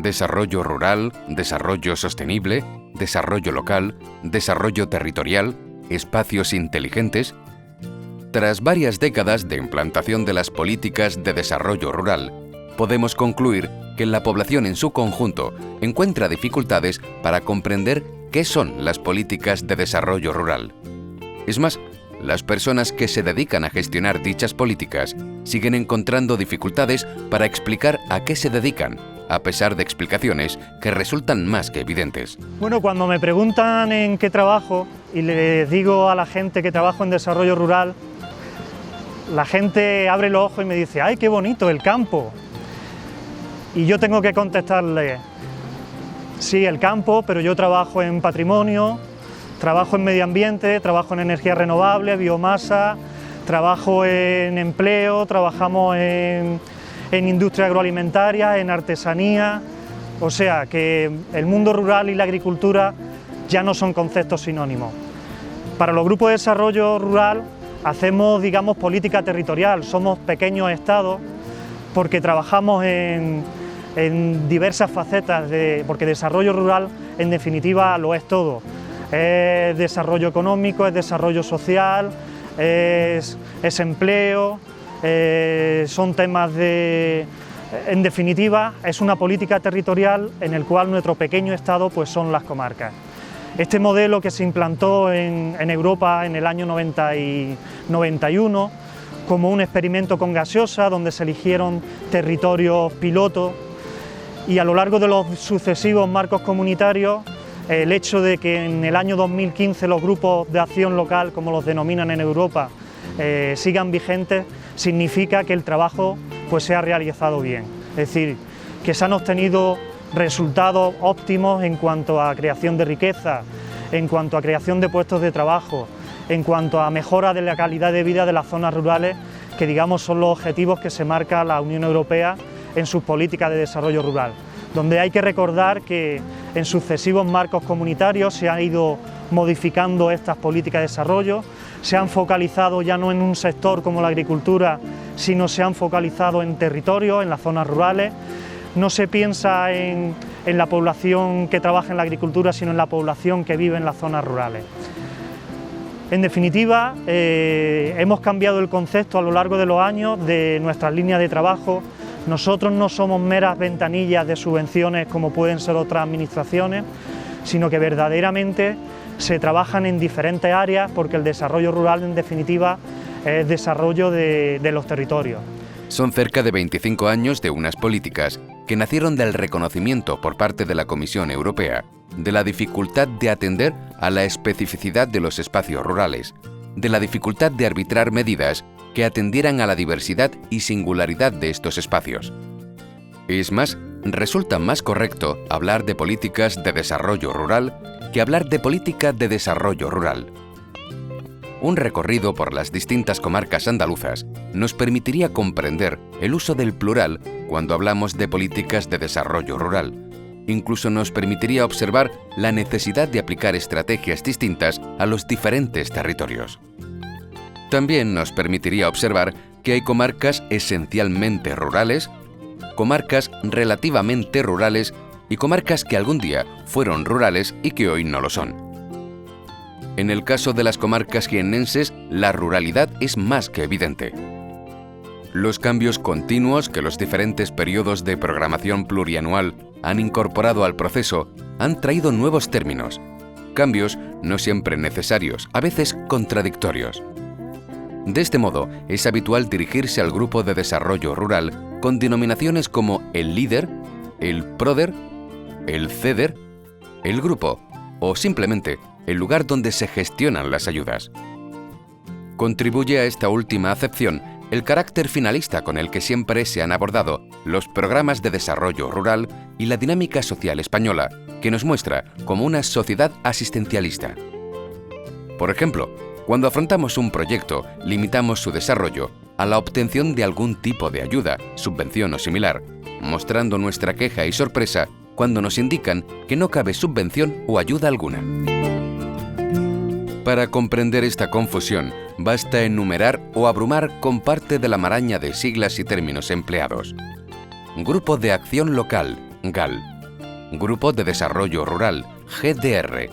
Desarrollo rural, desarrollo sostenible, desarrollo local, desarrollo territorial, espacios inteligentes. Tras varias décadas de implantación de las políticas de desarrollo rural, podemos concluir que la población en su conjunto encuentra dificultades para comprender qué son las políticas de desarrollo rural. Es más, las personas que se dedican a gestionar dichas políticas siguen encontrando dificultades para explicar a qué se dedican, a pesar de explicaciones que resultan más que evidentes. Bueno, cuando me preguntan en qué trabajo y les digo a la gente que trabajo en desarrollo rural, la gente abre los ojos y me dice: ¡ay, qué bonito el campo! Y yo tengo que contestarle: sí, el campo, pero yo trabajo en patrimonio, trabajo en medio ambiente, trabajo en energía renovable, biomasa, trabajo en empleo, trabajamos en industria agroalimentaria, en artesanía. O sea que el mundo rural y la agricultura ya no son conceptos sinónimos. Para los grupos de desarrollo rural hacemos, digamos, política territorial, somos pequeños estados porque trabajamos en diversas facetas, porque desarrollo rural en definitiva lo es todo. Es desarrollo económico, es desarrollo social, es empleo, son temas de... En definitiva, es una política territorial en el cual nuestro pequeño estado pues son las comarcas. Este modelo que se implantó en Europa en el año 91 como un experimento con gaseosa, donde se eligieron territorios pilotos, y a lo largo de los sucesivos marcos comunitarios, el hecho de que en el año 2015 los grupos de acción local, como los denominan en Europa, sigan vigentes, significa que el trabajo pues se ha realizado bien. Es decir, que se han obtenido resultados óptimos en cuanto a creación de riqueza, en cuanto a creación de puestos de trabajo, en cuanto a mejora de la calidad de vida de las zonas rurales, que digamos son los objetivos que se marca la Unión Europea en sus políticas de desarrollo rural, donde hay que recordar que en sucesivos marcos comunitarios se han ido modificando estas políticas de desarrollo, se han focalizado ya no en un sector como la agricultura, sino se han focalizado en territorios, en las zonas rurales. No se piensa en la población que trabaja en la agricultura, sino en la población que vive en las zonas rurales. En definitiva, hemos cambiado el concepto a lo largo de los años de nuestras líneas de trabajo. Nosotros no somos meras ventanillas de subvenciones como pueden ser otras administraciones, sino que verdaderamente se trabajan en diferentes áreas, porque el desarrollo rural en definitiva es desarrollo de los territorios. Son cerca de 25 años de unas políticas que nacieron del reconocimiento por parte de la Comisión Europea de la dificultad de atender a la especificidad de los espacios rurales, de la dificultad de arbitrar medidas que atendieran a la diversidad y singularidad de estos espacios. Es más, resulta más correcto hablar de políticas de desarrollo rural que hablar de política de desarrollo rural. Un recorrido por las distintas comarcas andaluzas nos permitiría comprender el uso del plural cuando hablamos de políticas de desarrollo rural. Incluso nos permitiría observar la necesidad de aplicar estrategias distintas a los diferentes territorios. También nos permitiría observar que hay comarcas esencialmente rurales, comarcas relativamente rurales y comarcas que algún día fueron rurales y que hoy no lo son. En el caso de las comarcas jiennenses, la ruralidad es más que evidente. Los cambios continuos que los diferentes periodos de programación plurianual han incorporado al proceso han traído nuevos términos, cambios no siempre necesarios, a veces contradictorios. De este modo, es habitual dirigirse al grupo de desarrollo rural con denominaciones como el líder, el próder, el ceder, el grupo o simplemente el lugar donde se gestionan las ayudas. Contribuye a esta última acepción el carácter finalista con el que siempre se han abordado los programas de desarrollo rural y la dinámica social española, que nos muestra como una sociedad asistencialista. Por ejemplo, cuando afrontamos un proyecto, limitamos su desarrollo a la obtención de algún tipo de ayuda, subvención o similar, mostrando nuestra queja y sorpresa cuando nos indican que no cabe subvención o ayuda alguna. Para comprender esta confusión, basta enumerar o abrumar con parte de la maraña de siglas y términos empleados. Grupo de Acción Local, GAL. Grupo de Desarrollo Rural, GDR.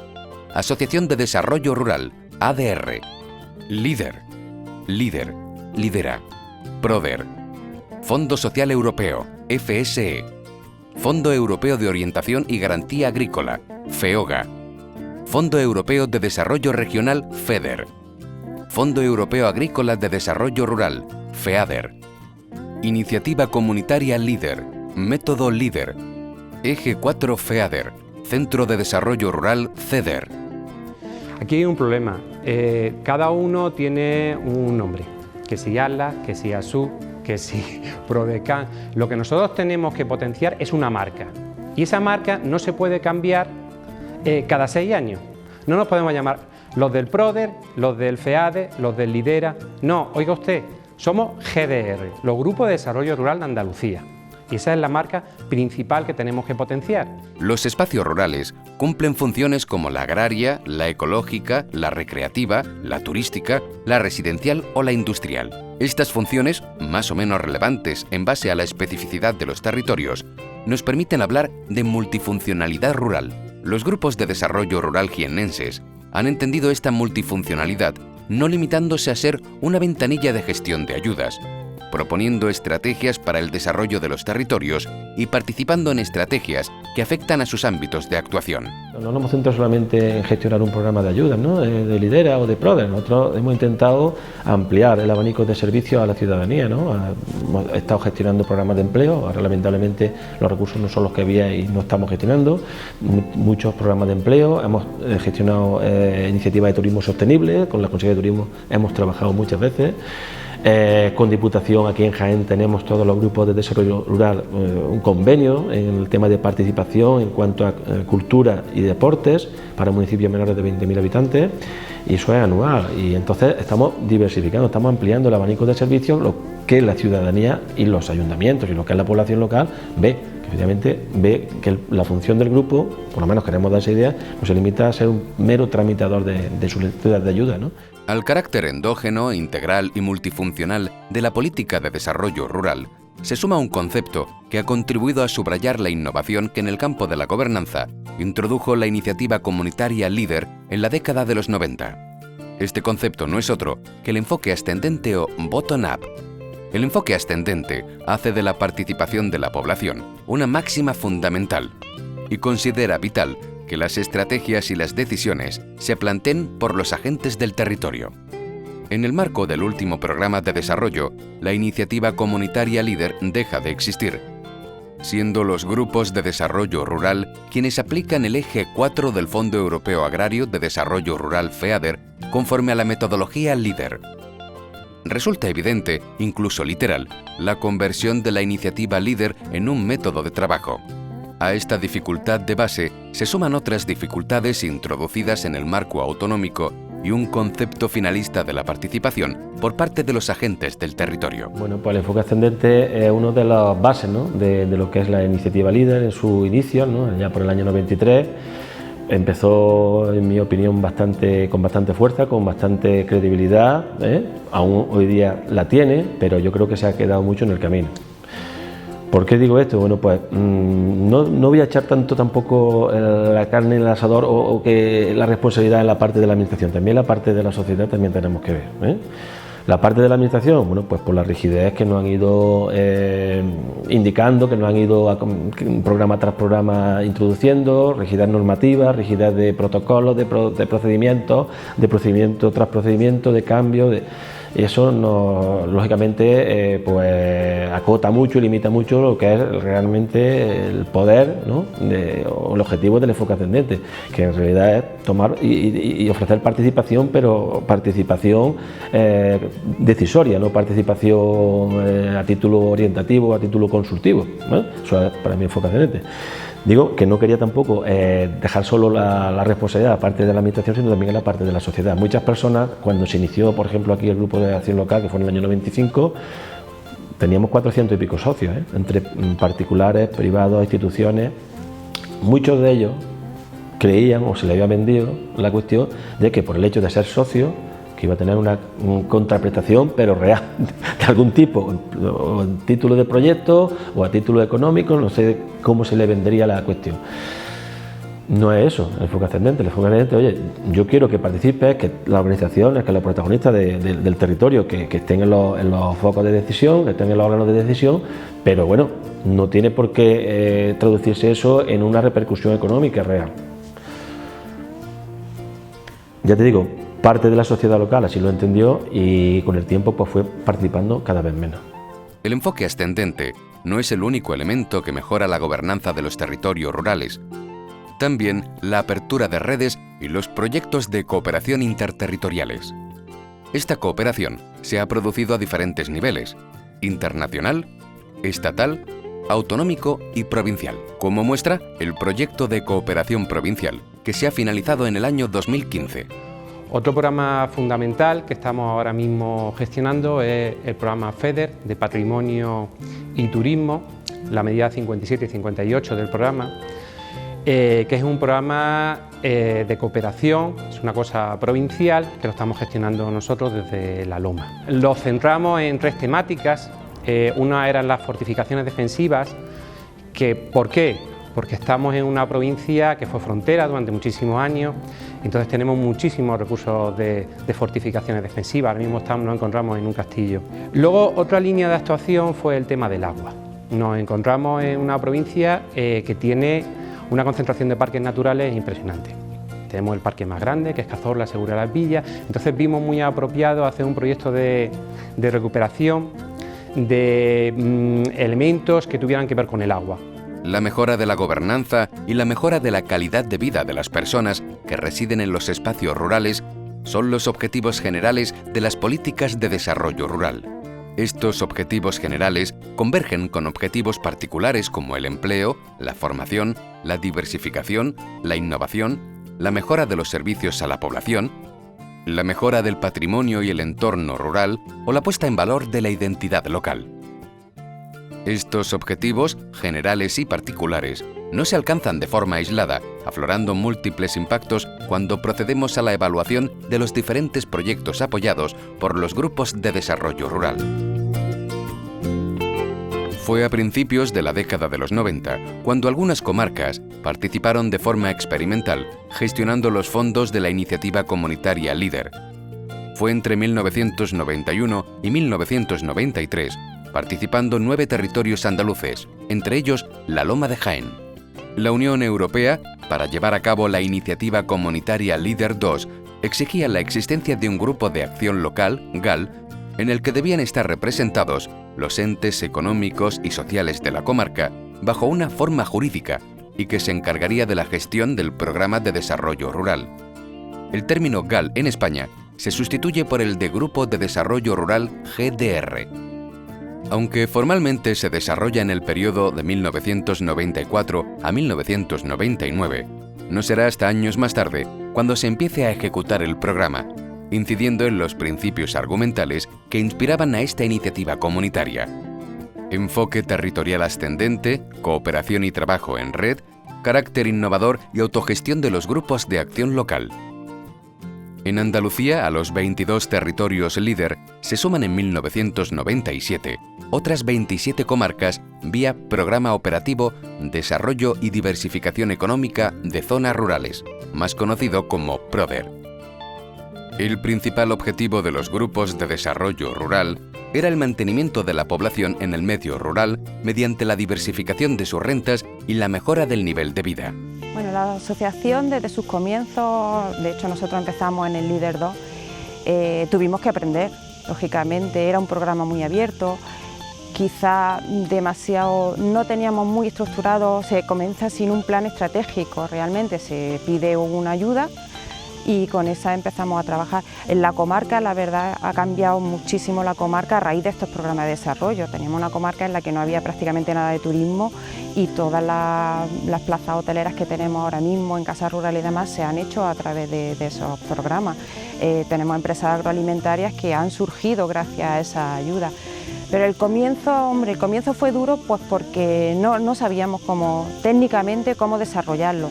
Asociación de Desarrollo Rural, ADR. LIDER. LIDER. Lidera. PRODER. Fondo Social Europeo, FSE. Fondo Europeo de Orientación y Garantía Agrícola, FEOGA. Fondo Europeo de Desarrollo Regional, FEDER. Fondo Europeo Agrícola de Desarrollo Rural, FEADER. Iniciativa Comunitaria LIDER, Método LIDER. Eje 4 FEADER, Centro de Desarrollo Rural, CEDER. Aquí hay un problema. Cada uno tiene un nombre. Que si ASLA, que si ASU, que si PRODECAN. Lo que nosotros tenemos que potenciar es una marca. Y esa marca no se puede cambiar cada 6 años. No nos podemos llamar los del PRODER, los del FEADE, los del LIDERA. No, oiga usted, somos GDR, los Grupos de Desarrollo Rural de Andalucía. Y esa es la marca principal que tenemos que potenciar. Los espacios rurales cumplen funciones como la agraria, la ecológica, la recreativa, la turística, la residencial o la industrial. Estas funciones, más o menos relevantes en base a la especificidad de los territorios, nos permiten hablar de multifuncionalidad rural. Los grupos de desarrollo rural jiennenses han entendido esta multifuncionalidad no limitándose a ser una ventanilla de gestión de ayudas, proponiendo estrategias para el desarrollo de los territorios y participando en estrategias que afectan a sus ámbitos de actuación. No nos hemos centrado solamente en gestionar un programa de ayudas, ¿no?, de LIDERA o de PRODER. Nosotros hemos intentado ampliar el abanico de servicios a la ciudadanía, ¿no? Hemos estado gestionando programas de empleo. Ahora, lamentablemente, los recursos no son los que había y no estamos gestionando muchos programas de empleo. Hemos gestionado iniciativas de turismo sostenible. Con la Consejería de Turismo hemos trabajado muchas veces. Con Diputación, aquí en Jaén, tenemos todos los grupos de desarrollo rural un convenio en el tema de participación en cuanto a cultura y deportes para municipios menores de 20.000 habitantes, y eso es anual. Y entonces estamos diversificando, estamos ampliando el abanico de servicios, lo que la ciudadanía y los ayuntamientos y lo que es la población local ve, que efectivamente ve que la función del grupo, por lo menos queremos dar esa idea, no se limita a ser un mero tramitador de solicitudes de ayuda, ¿no? Al carácter endógeno, integral y multifuncional de la política de desarrollo rural, se suma un concepto que ha contribuido a subrayar la innovación que en el campo de la gobernanza introdujo la iniciativa comunitaria LIDER en la década de los 90. Este concepto no es otro que el enfoque ascendente o bottom-up. El enfoque ascendente hace de la participación de la población una máxima fundamental y considera vital que las estrategias y las decisiones se planteen por los agentes del territorio. En el marco del último programa de desarrollo, la iniciativa comunitaria LIDER deja de existir, siendo los grupos de desarrollo rural quienes aplican el eje 4 del Fondo Europeo Agrario de Desarrollo Rural FEADER conforme a la metodología LIDER. Resulta evidente, incluso literal, la conversión de la iniciativa LIDER en un método de trabajo. A esta dificultad de base se suman otras dificultades introducidas en el marco autonómico y un concepto finalista de la participación por parte de los agentes del territorio. Bueno, pues el enfoque ascendente es una de las bases, ¿no?, de lo que es la iniciativa LIDER en su inicio, ¿no?, ya por el año 93. Empezó, en mi opinión, con bastante fuerza, con bastante credibilidad, aún hoy día la tiene, pero yo creo que se ha quedado mucho en el camino. ¿Por qué digo esto? Bueno, pues no voy a echar tanto tampoco la carne en el asador o que la responsabilidad en la parte de la administración, también la parte de la sociedad también tenemos que ver, La parte de la administración, bueno, pues por la rigidez que nos han ido indicando, que nos han ido programa tras programa introduciendo, rigidez normativa, rigidez de protocolos, de procedimientos, de procedimiento tras procedimiento, de cambio, y eso lógicamente pues acota mucho y limita mucho lo que es realmente el poder, ¿no?, o el objetivo del enfoque ascendente, que en realidad es tomar y ofrecer participación, pero participación decisoria, no participación a título orientativo, a título consultivo, ¿no? Eso es para mí enfoque ascendente. Digo que no quería tampoco dejar solo la responsabilidad aparte de la administración, sino también en la parte de la sociedad. Muchas personas, cuando se inició, por ejemplo, aquí el grupo de acción local, que fue en el año 95, teníamos 400 y pico socios, entre particulares, privados, instituciones. Muchos de ellos creían o se les había vendido la cuestión de que por el hecho de ser socio, que iba a tener una contraprestación, pero real, de algún tipo, o a título de proyecto o a título económico, no sé cómo se le vendería la cuestión. No es eso el enfoque ascendente. El enfoque ascendente, oye, yo quiero que participes, que las organizaciones, que los protagonistas del territorio, que estén en los focos de decisión, que estén en los órganos de decisión, pero bueno, no tiene por qué traducirse eso en una repercusión económica real. Ya te digo, parte de la sociedad local así lo entendió y con el tiempo pues fue participando cada vez menos. El enfoque ascendente no es el único elemento que mejora la gobernanza de los territorios rurales. También la apertura de redes y los proyectos de cooperación interterritoriales. Esta cooperación se ha producido a diferentes niveles: internacional, estatal, autonómico y provincial, como muestra el proyecto de cooperación provincial, que se ha finalizado en el año 2015. Otro programa fundamental que estamos ahora mismo gestionando es el programa FEDER de Patrimonio y Turismo, la medida 57 y 58 del programa, que es un programa de cooperación, es una cosa provincial que lo estamos gestionando nosotros desde la Loma. Lo centramos en 3 temáticas. Una eran las fortificaciones defensivas, ¿por qué? Porque estamos en una provincia que fue frontera durante muchísimos años, entonces tenemos muchísimos recursos de fortificaciones defensivas. Ahora mismo nos encontramos en un castillo. Luego, otra línea de actuación fue el tema del agua. Nos encontramos en una provincia que tiene una concentración de parques naturales impresionante. Tenemos el parque más grande, que es Cazorla, Segura de las Villas, entonces vimos muy apropiado hacer un proyecto de recuperación de elementos que tuvieran que ver con el agua. La mejora de la gobernanza y la mejora de la calidad de vida de las personas que residen en los espacios rurales son los objetivos generales de las políticas de desarrollo rural. Estos objetivos generales convergen con objetivos particulares como el empleo, la formación, la diversificación, la innovación, la mejora de los servicios a la población, la mejora del patrimonio y el entorno rural o la puesta en valor de la identidad local. Estos objetivos, generales y particulares, no se alcanzan de forma aislada, aflorando múltiples impactos cuando procedemos a la evaluación de los diferentes proyectos apoyados por los grupos de desarrollo rural. Fue a principios de la década de los 90 cuando algunas comarcas participaron de forma experimental, gestionando los fondos de la iniciativa comunitaria LEADER. Fue entre 1991 y 1993, participando 9 territorios andaluces, entre ellos la Loma de Jaén. La Unión Europea, para llevar a cabo la iniciativa comunitaria LEADER 2, exigía la existencia de un grupo de acción local, GAL, en el que debían estar representados los entes económicos y sociales de la comarca bajo una forma jurídica y que se encargaría de la gestión del Programa de Desarrollo Rural. El término GAL en España se sustituye por el de Grupo de Desarrollo Rural GDR. Aunque formalmente se desarrolla en el periodo de 1994 a 1999, no será hasta años más tarde cuando se empiece a ejecutar el programa, incidiendo en los principios argumentales que inspiraban a esta iniciativa comunitaria: enfoque territorial ascendente, cooperación y trabajo en red, carácter innovador y autogestión de los grupos de acción local. En Andalucía, a los 22 territorios LEADER se suman en 1997 otras 27 comarcas vía Programa Operativo Desarrollo y Diversificación Económica de Zonas Rurales, más conocido como PRODER. El principal objetivo de los grupos de desarrollo rural era el mantenimiento de la población en el medio rural mediante la diversificación de sus rentas y la mejora del nivel de vida. Bueno, la asociación desde sus comienzos, de hecho nosotros empezamos en el LEADER 2, tuvimos que aprender, lógicamente, era un programa muy abierto, quizá demasiado, no teníamos muy estructurado, se comienza sin un plan estratégico, realmente se pide una ayuda y con esa empezamos a trabajar. En la comarca, la verdad, ha cambiado muchísimo la comarca a raíz de estos programas de desarrollo. Teníamos una comarca en la que no había prácticamente nada de turismo y todas las plazas hoteleras que tenemos ahora mismo en casas rurales y demás se han hecho a través de esos programas. Tenemos empresas agroalimentarias que han surgido gracias a esa ayuda. Pero el comienzo fue duro pues porque no sabíamos técnicamente cómo desarrollarlo.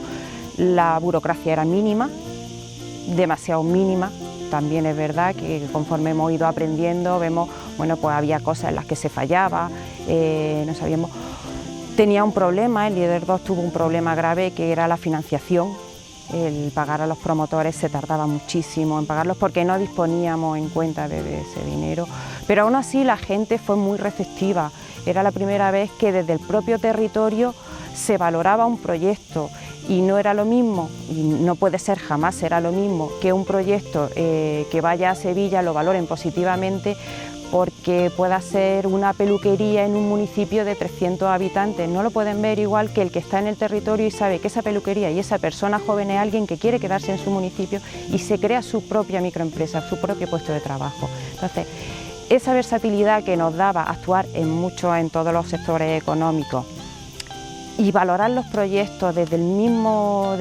La burocracia era mínima, demasiado mínima. También es verdad que conforme hemos ido aprendiendo vemos, bueno, pues había cosas en las que se fallaba, no sabíamos. Tenía un problema, el Líder 2 tuvo un problema grave que era la financiación. El pagar a los promotores se tardaba muchísimo en pagarlos porque no disponíamos en cuenta de ese dinero, pero aún así la gente fue muy receptiva. Era la primera vez que desde el propio territorio se valoraba un proyecto y no era lo mismo, y no puede ser jamás será lo mismo, que un proyecto que vaya a Sevilla lo valoren positivamente porque pueda ser una peluquería en un municipio de 300 habitantes. No lo pueden ver igual que el que está en el territorio y sabe que esa peluquería y esa persona joven es alguien que quiere quedarse en su municipio y se crea su propia microempresa, su propio puesto de trabajo. Entonces, esa versatilidad que nos daba actuar en todos los sectores económicos y valorar los proyectos desde el mismo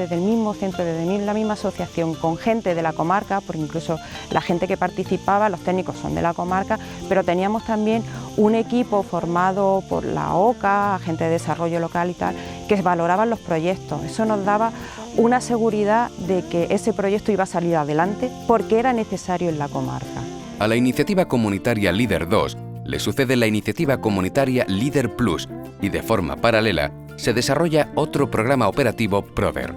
centro, desde la misma asociación, con gente de la comarca, porque incluso la gente que participaba, los técnicos son de la comarca, pero teníamos también un equipo formado por la OCA, agente de desarrollo local y tal, que valoraban los proyectos. Eso nos daba una seguridad de que ese proyecto iba a salir adelante porque era necesario en la comarca. A la iniciativa comunitaria Líder 2 le sucede la iniciativa comunitaria Líder Plus y de forma paralela se desarrolla otro programa operativo PRODER.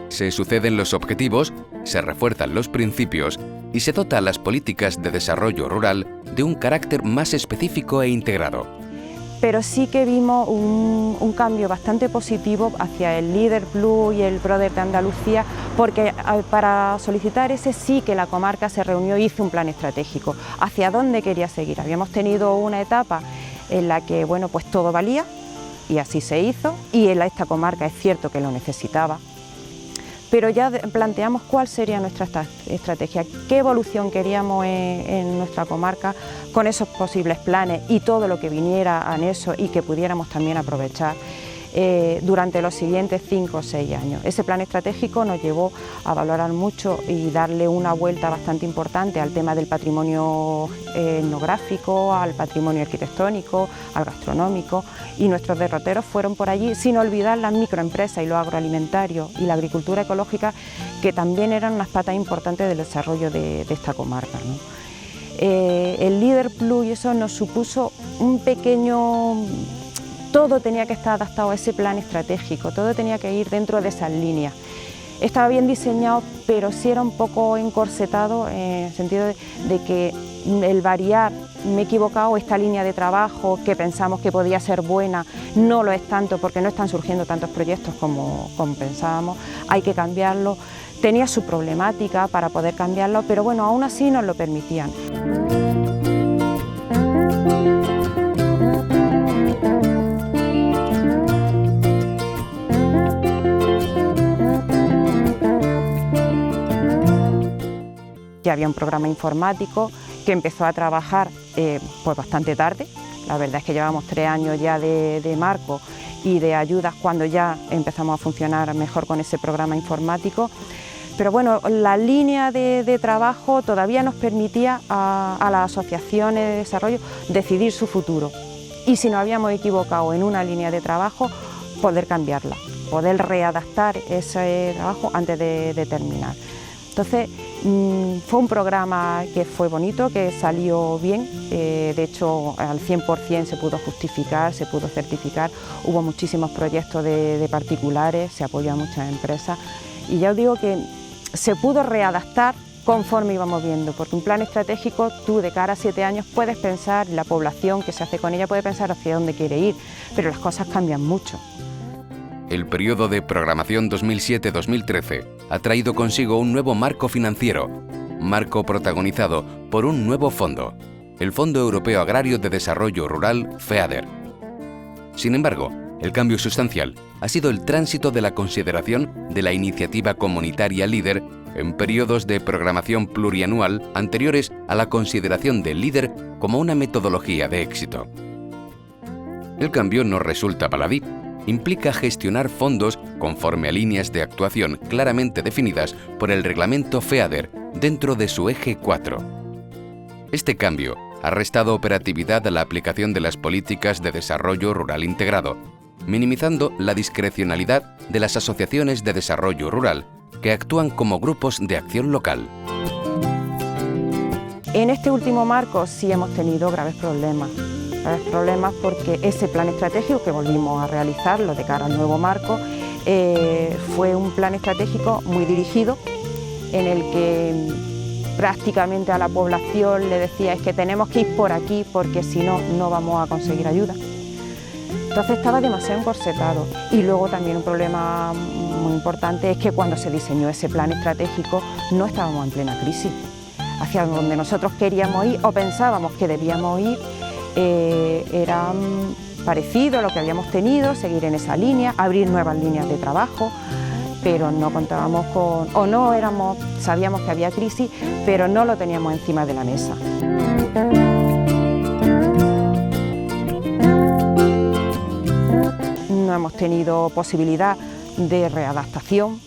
Se suceden los objetivos, se refuerzan los principios y se dota a las políticas de desarrollo rural de un carácter más específico e integrado. Pero sí que vimos un cambio bastante positivo hacia el Líder Plus y el PRODER de Andalucía, porque para solicitar ese sí que la comarca se reunió y hizo un plan estratégico hacia dónde quería seguir. Habíamos tenido una etapa en la que bueno, pues todo valía y así se hizo, y en esta comarca es cierto que lo necesitaba, pero ya planteamos cuál sería nuestra estrategia, qué evolución queríamos en nuestra comarca con esos posibles planes y todo lo que viniera en eso y que pudiéramos también aprovechar durante los siguientes 5 o 6 años. Ese plan estratégico nos llevó a valorar mucho y darle una vuelta bastante importante al tema del patrimonio etnográfico, al patrimonio arquitectónico, al gastronómico, y nuestros derroteros fueron por allí, sin olvidar las microempresas y lo agroalimentario y la agricultura ecológica, que también eran unas patas importantes del desarrollo de esta comarca, ¿no? El Líder Plus y eso nos supuso un pequeño... Todo tenía que estar adaptado a ese plan estratégico, todo tenía que ir dentro de esas líneas. Estaba bien diseñado, pero sí era un poco encorsetado en el sentido de que el variar, me he equivocado, esta línea de trabajo que pensamos que podía ser buena, no lo es tanto porque no están surgiendo tantos proyectos como pensábamos, hay que cambiarlo. Tenía su problemática para poder cambiarlo, pero bueno, aún así nos lo permitían. Ya había un programa informático que empezó a trabajar pues bastante tarde. La verdad es que llevamos 3 años ya de marco y de ayudas cuando ya empezamos a funcionar mejor con ese programa informático. Pero bueno, la línea de trabajo todavía nos permitía a las asociaciones de desarrollo decidir su futuro. Y si nos habíamos equivocado en una línea de trabajo, poder cambiarla, poder readaptar ese trabajo antes de terminar. Entonces, fue un programa que fue bonito, que salió bien, de hecho al 100% se pudo justificar, se pudo certificar, hubo muchísimos proyectos de particulares, se apoyó a muchas empresas y ya os digo que se pudo readaptar conforme íbamos viendo, porque un plan estratégico tú de cara a 7 años puedes pensar, la población que se hace con ella puede pensar hacia dónde quiere ir, pero las cosas cambian mucho. El periodo de programación 2007-2013 ha traído consigo un nuevo marco financiero, marco protagonizado por un nuevo fondo, el Fondo Europeo Agrario de Desarrollo Rural, FEADER. Sin embargo, el cambio sustancial ha sido el tránsito de la consideración de la iniciativa comunitaria LEADER en periodos de programación plurianual anteriores a la consideración del LEADER como una metodología de éxito. El cambio no resulta baladí, implica gestionar fondos conforme a líneas de actuación claramente definidas por el reglamento FEADER dentro de su eje 4. Este cambio ha restado operatividad a la aplicación de las políticas de desarrollo rural integrado, minimizando la discrecionalidad de las asociaciones de desarrollo rural que actúan como grupos de acción local. En este último marco sí hemos tenido graves problemas porque ese plan estratégico que volvimos a realizarlo de cara al nuevo marco fue un plan estratégico muy dirigido en el que prácticamente a la población le decía es que tenemos que ir por aquí porque si no, no vamos a conseguir ayuda. Entonces estaba demasiado encorsetado y luego también un problema muy importante es que cuando se diseñó ese plan estratégico no estábamos en plena crisis. Hacia donde nosotros queríamos ir o pensábamos que debíamos ir era parecido a lo que habíamos tenido, seguir en esa línea, abrir nuevas líneas de trabajo, pero no contábamos con, o no éramos, sabíamos que había crisis, pero no lo teníamos encima de la mesa. No hemos tenido posibilidad de readaptación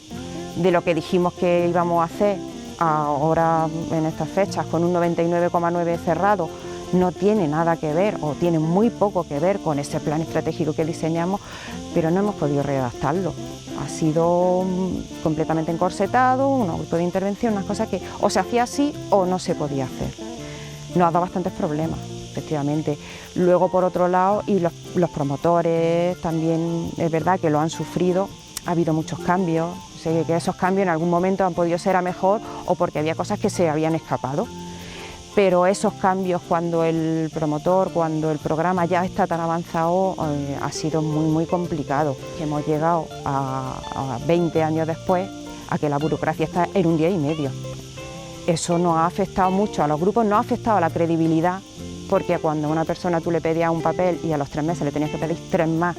de lo que dijimos que íbamos a hacer ahora en estas fechas con un 99,9 cerrado. No tiene nada que ver o tiene muy poco que ver con ese plan estratégico que diseñamos, pero no hemos podido readaptarlo. Ha sido completamente encorsetado, un grupo de intervención, unas cosas que o se hacía así o no se podía hacer. Nos ha dado bastantes problemas, efectivamente. Luego, por otro lado, y los promotores también es verdad que lo han sufrido, ha habido muchos cambios, sé que esos cambios en algún momento han podido ser a mejor o porque había cosas que se habían escapado. Pero esos cambios cuando el promotor, cuando el programa ya está tan avanzado, ha sido muy complicado. Hemos llegado a 20 años después a que la burocracia está en un día y medio. Eso nos ha afectado mucho a los grupos, nos ha afectado a la credibilidad, porque cuando a una persona tú le pedías un papel y a los 3 meses le tenías que pedir 3 más,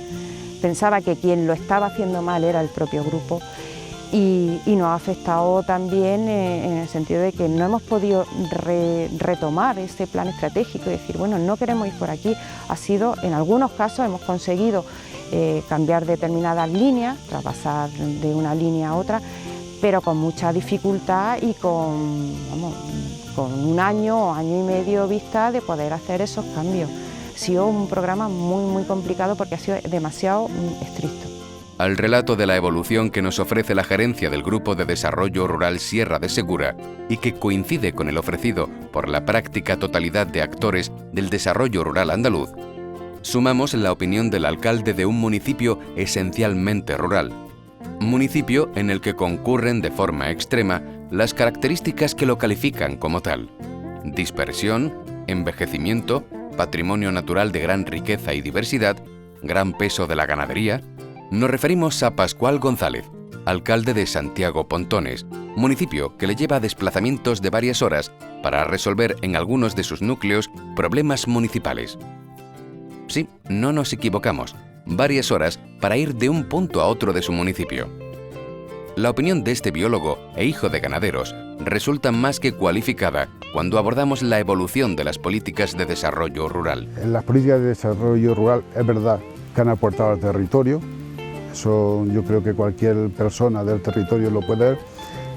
pensaba que quien lo estaba haciendo mal era el propio grupo. Y nos ha afectado también en el sentido de que no hemos podido retomar ese plan estratégico y decir, bueno, no queremos ir por aquí. Ha sido, en algunos casos hemos conseguido cambiar determinadas líneas, traspasar de una línea a otra, pero con mucha dificultad y con un año o año y medio vista de poder hacer esos cambios. Ha sido un programa muy complicado porque ha sido demasiado estricto. Al relato de la evolución que nos ofrece la gerencia del Grupo de Desarrollo Rural Sierra de Segura y que coincide con el ofrecido por la práctica totalidad de actores del desarrollo rural andaluz, sumamos la opinión del alcalde de un municipio esencialmente rural, municipio en el que concurren de forma extrema las características que lo califican como tal: dispersión, envejecimiento, patrimonio natural de gran riqueza y diversidad, gran peso de la ganadería. Nos referimos a Pascual González, alcalde de Santiago Pontones, municipio que le lleva desplazamientos de varias horas para resolver en algunos de sus núcleos problemas municipales. Sí, no nos equivocamos, varias horas para ir de un punto a otro de su municipio. La opinión de este biólogo e hijo de ganaderos resulta más que cualificada cuando abordamos la evolución de las políticas de desarrollo rural. En las políticas de desarrollo rural es verdad que han aportado al territorio. Eso yo creo que cualquier persona del territorio lo puede ver,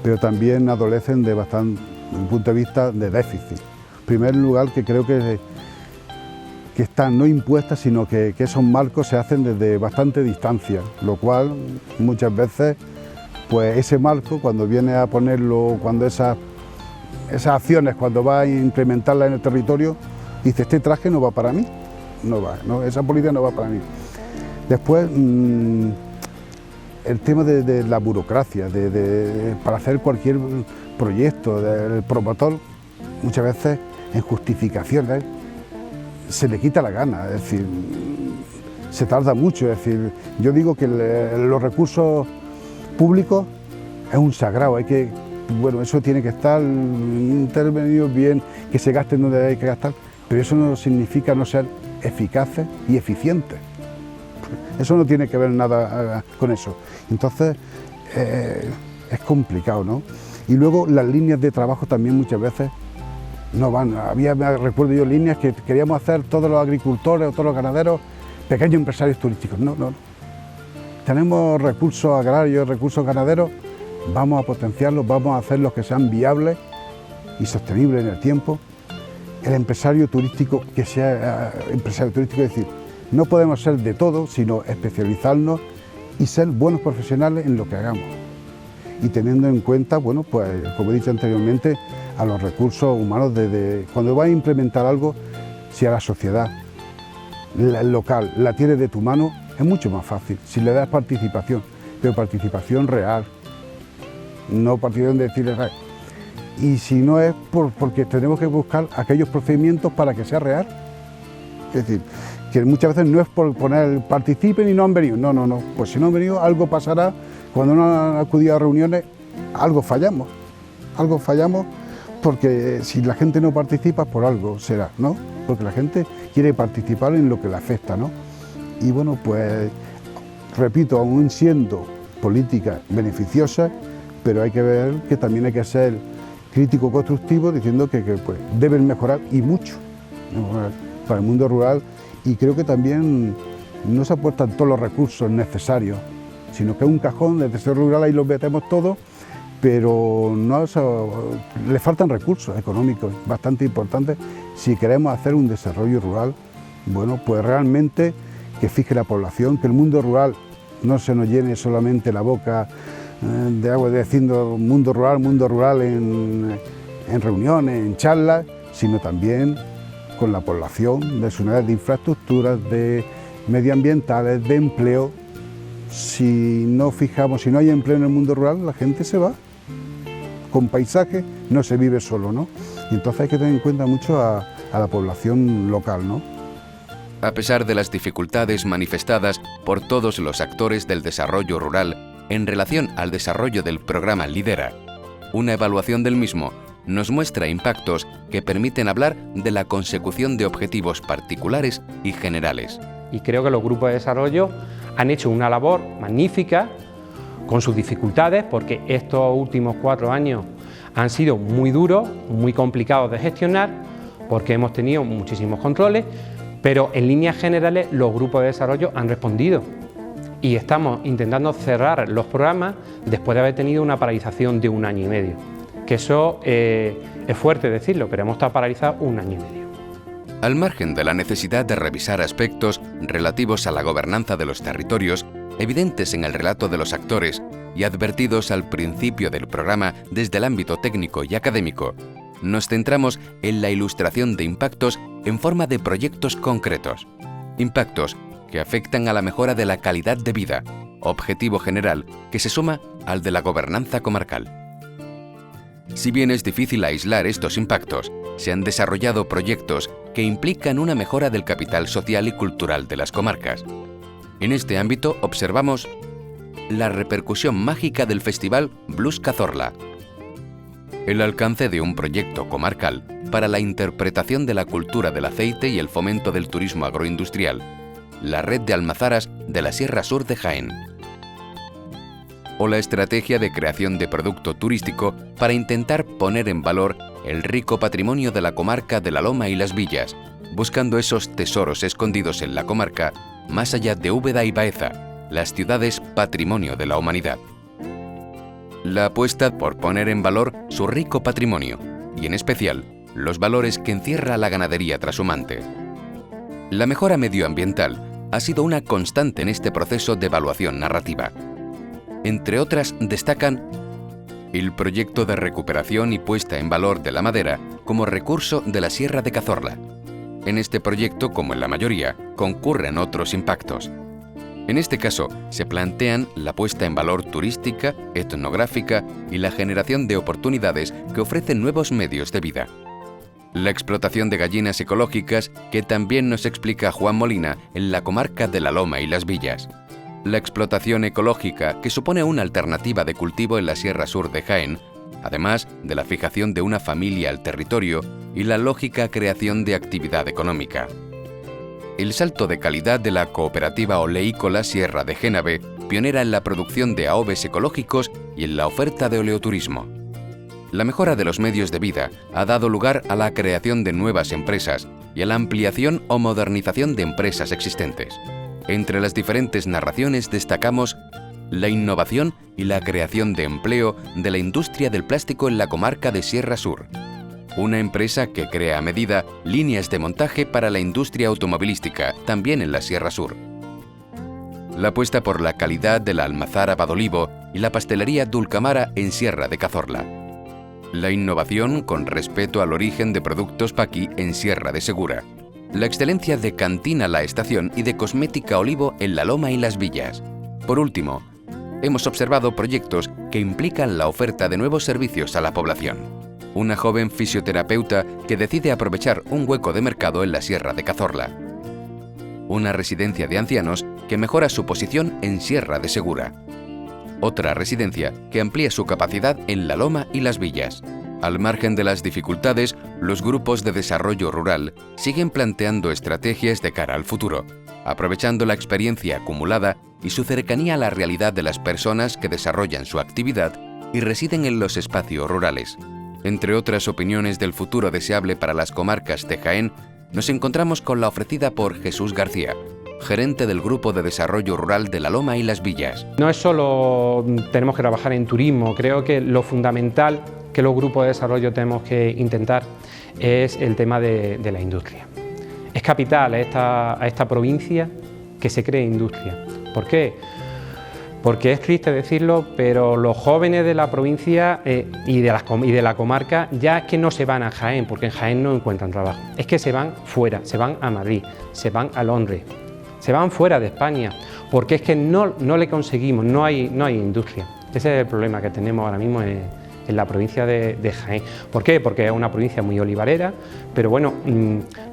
pero también adolecen de bastante, desde un punto de vista de déficit. En primer lugar, que creo que están no impuestas, sino que esos marcos se hacen desde bastante distancia, lo cual muchas veces, pues ese marco, cuando viene a ponerlo, cuando esas acciones, cuando va a implementarlas en el territorio, dice, este traje no va para mí, esa política no va para mí. Después, el tema de la burocracia, para hacer cualquier proyecto del promotor, muchas veces en justificaciones se le quita la gana, es decir, se tarda mucho. Es decir, yo digo que los recursos públicos es un sagrado, eso tiene que estar intervenido bien, que se gasten donde hay que gastar, pero eso no significa no ser eficaces y eficientes. eso no tiene que ver nada con eso. Entonces es complicado, ¿no? Y luego las líneas de trabajo también muchas veces no van. Recuerdo yo líneas que queríamos hacer todos los agricultores o todos los ganaderos, pequeños empresarios turísticos. No. Tenemos recursos agrarios, recursos ganaderos, vamos a potenciarlos, vamos a hacerlos que sean viables y sostenibles en el tiempo. El empresario turístico, que sea empresario turístico, es decir, no podemos ser de todo, sino especializarnos y ser buenos profesionales en lo que hagamos. Y teniendo en cuenta, bueno, pues como he dicho anteriormente, a los recursos humanos, cuando vas a implementar algo, si a la sociedad local la tienes de tu mano, es mucho más fácil, si le das participación, pero participación real, no participación de decirle real. Y si no es porque tenemos que buscar aquellos procedimientos para que sea real. Es decir, que muchas veces no es por poner participen y no han venido, no, pues si no han venido algo pasará, cuando no han acudido a reuniones algo fallamos porque si la gente no participa por algo será, ¿no? Porque la gente quiere participar en lo que le afecta, ¿no? Y bueno, pues repito, aún siendo políticas beneficiosas, pero hay que ver que también hay que ser crítico constructivo diciendo que pues, deben mejorar y mucho para el mundo rural, y creo que también no se apuestan todos los recursos necesarios, sino que es un cajón de desarrollo rural, ahí los metemos todos, pero no, le faltan recursos económicos bastante importantes si queremos hacer un desarrollo rural, bueno, pues realmente que fije la población, que el mundo rural no se nos llene solamente la boca de agua diciendo mundo rural en reuniones, en charlas, sino también con la población, de sus unidades de infraestructuras, de medioambientales, de empleo. Si no hay empleo en el mundo rural, la gente se va. Con paisaje no se vive solo, ¿no? Y entonces hay que tener en cuenta mucho a la población local, ¿no? A pesar de las dificultades manifestadas por todos los actores del desarrollo rural en relación al desarrollo del programa Lidera, una evaluación del mismo nos muestra impactos que permiten hablar de la consecución de objetivos particulares y generales. Y creo que los grupos de desarrollo han hecho una labor magnífica con sus dificultades, porque estos últimos 4 años han sido muy duros, muy complicados de gestionar, porque hemos tenido muchísimos controles, pero en líneas generales los grupos de desarrollo han respondido y estamos intentando cerrar los programas después de haber tenido una paralización de 1 año y medio. Que eso es fuerte decirlo, pero hemos estado paralizados 1 año y medio. Al margen de la necesidad de revisar aspectos relativos a la gobernanza de los territorios, evidentes en el relato de los actores y advertidos al principio del programa desde el ámbito técnico y académico, nos centramos en la ilustración de impactos en forma de proyectos concretos. Impactos que afectan a la mejora de la calidad de vida, objetivo general que se suma al de la gobernanza comarcal. Si bien es difícil aislar estos impactos, se han desarrollado proyectos que implican una mejora del capital social y cultural de las comarcas. En este ámbito observamos la repercusión mágica del Festival Blues Cazorla, el alcance de un proyecto comarcal para la interpretación de la cultura del aceite y el fomento del turismo agroindustrial, la red de almazaras de la Sierra Sur de Jaén, o la estrategia de creación de producto turístico para intentar poner en valor el rico patrimonio de la comarca de la Loma y las Villas, buscando esos tesoros escondidos en la comarca más allá de Úbeda y Baeza, las ciudades patrimonio de la humanidad. La apuesta por poner en valor su rico patrimonio, y en especial los valores que encierra la ganadería trashumante. La mejora medioambiental ha sido una constante en este proceso de evaluación narrativa. Entre otras destacan el proyecto de recuperación y puesta en valor de la madera como recurso de la Sierra de Cazorla. En este proyecto, como en la mayoría, concurren otros impactos. En este caso, se plantean la puesta en valor turística, etnográfica y la generación de oportunidades que ofrecen nuevos medios de vida. La explotación de gallinas ecológicas, que también nos explica Juan Molina en la comarca de la Loma y las Villas. La explotación ecológica, que supone una alternativa de cultivo en la Sierra Sur de Jaén, además de la fijación de una familia al territorio y la lógica creación de actividad económica. el salto de calidad de la cooperativa oleícola Sierra de Génave, pionera en la producción de AOVes ecológicos y en la oferta de oleoturismo. La mejora de los medios de vida ha dado lugar a la creación de nuevas empresas y a la ampliación o modernización de empresas existentes. Entre las diferentes narraciones destacamos la innovación y la creación de empleo de la industria del plástico en la comarca de Sierra Sur, una empresa que crea a medida líneas de montaje para la industria automovilística, también en la Sierra Sur. La apuesta por la calidad de la almazara Badolivo y la pastelería Dulcamara en Sierra de Cazorla. La innovación con respeto al origen de productos Paqui en Sierra de Segura. La excelencia de Cantina La Estación y de Cosmética Olivo en La Loma y Las Villas. Por último, hemos observado proyectos que implican la oferta de nuevos servicios a la población. Una joven fisioterapeuta que decide aprovechar un hueco de mercado en la Sierra de Cazorla. Una residencia de ancianos que mejora su posición en Sierra de Segura. Otra residencia que amplía su capacidad en La Loma y Las Villas. Al margen de las dificultades, los grupos de desarrollo rural siguen planteando estrategias de cara al futuro, aprovechando la experiencia acumulada y su cercanía a la realidad de las personas que desarrollan su actividad y residen en los espacios rurales. Entre otras opiniones del futuro deseable para las comarcas de Jaén, nos encontramos con la ofrecida por Jesús García, gerente del Grupo de Desarrollo Rural de La Loma y Las Villas. No es solo tenemos que trabajar en turismo, creo que lo fundamental que los grupos de desarrollo tenemos que intentar es el tema de la industria. Es capital a esta provincia que se cree industria. ¿Por qué? Porque es triste decirlo, pero los jóvenes de la provincia y de la comarca ya es que no se van a Jaén, porque en Jaén no encuentran trabajo. Es que se van fuera, se van a Madrid, se van a Londres, se van fuera de España, porque es que no le conseguimos, no hay industria. Ese es el problema que tenemos ahora mismo en la provincia de Jaén. ¿Por qué? Porque es una provincia muy olivarera, pero bueno,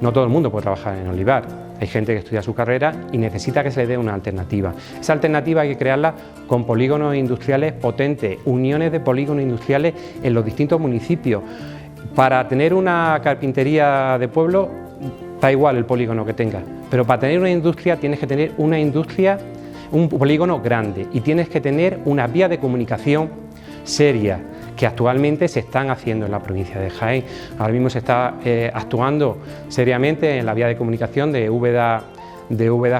no todo el mundo puede trabajar en olivar. Hay gente que estudia su carrera y necesita que se le dé una alternativa. Esa alternativa hay que crearla con polígonos industriales potentes, uniones de polígonos industriales en los distintos municipios. Para tener una carpintería de pueblo, da igual el polígono que tenga, pero para tener una industria tienes que tener un polígono grande y tienes que tener una vía de comunicación seria, que actualmente se están haciendo en la provincia de Jaén. Ahora mismo se está actuando seriamente en la vía de comunicación de Úbeda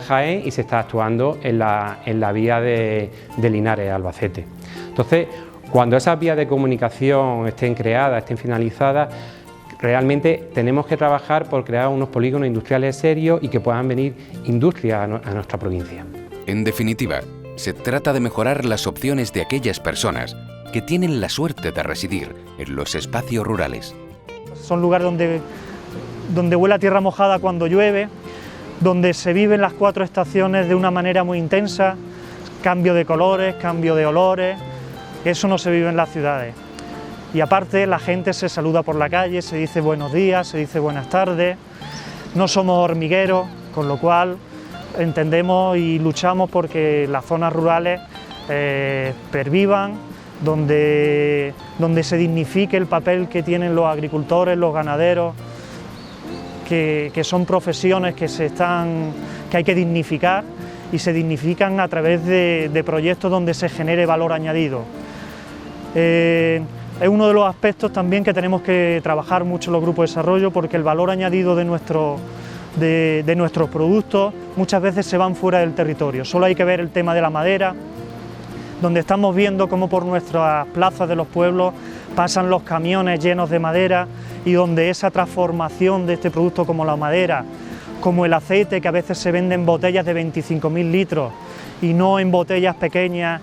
Jaén y se está actuando en la vía de Linares Albacete. Entonces, cuando esas vías de comunicación estén creadas, estén finalizadas, realmente tenemos que trabajar por crear unos polígonos industriales serios y que puedan venir industrias a nuestra provincia. En definitiva, se trata de mejorar las opciones de aquellas personas que tienen la suerte de residir en los espacios rurales. Son lugares donde huele a tierra mojada cuando llueve, donde se viven las 4 estaciones de una manera muy intensa, cambio de colores, cambio de olores, eso no se vive en las ciudades. Y aparte la gente se saluda por la calle, se dice buenos días, se dice buenas tardes, no somos hormigueros, con lo cual entendemos y luchamos porque las zonas rurales pervivan, donde se dignifique el papel que tienen los agricultores, los ganaderos, que son profesiones que hay que dignificar y se dignifican a través de proyectos donde se genere valor añadido. Es uno de los aspectos también que tenemos que trabajar mucho los grupos de desarrollo, porque el valor añadido de nuestros productos muchas veces se van fuera del territorio. Solo hay que ver el tema de la madera, donde estamos viendo cómo por nuestras plazas de los pueblos pasan los camiones llenos de madera y donde esa transformación de este producto como la madera, como el aceite, que a veces se vende en botellas de 25.000 litros y no en botellas pequeñas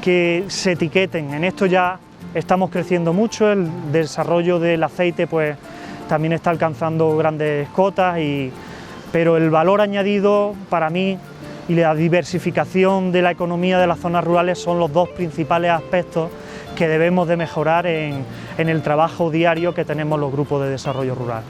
que se etiqueten. En esto ya estamos creciendo mucho, el desarrollo del aceite pues también está alcanzando grandes cotas, pero el valor añadido para mí y la diversificación de la economía de las zonas rurales son los 2 principales aspectos que debemos de mejorar en el trabajo diario que tenemos los grupos de desarrollo rural.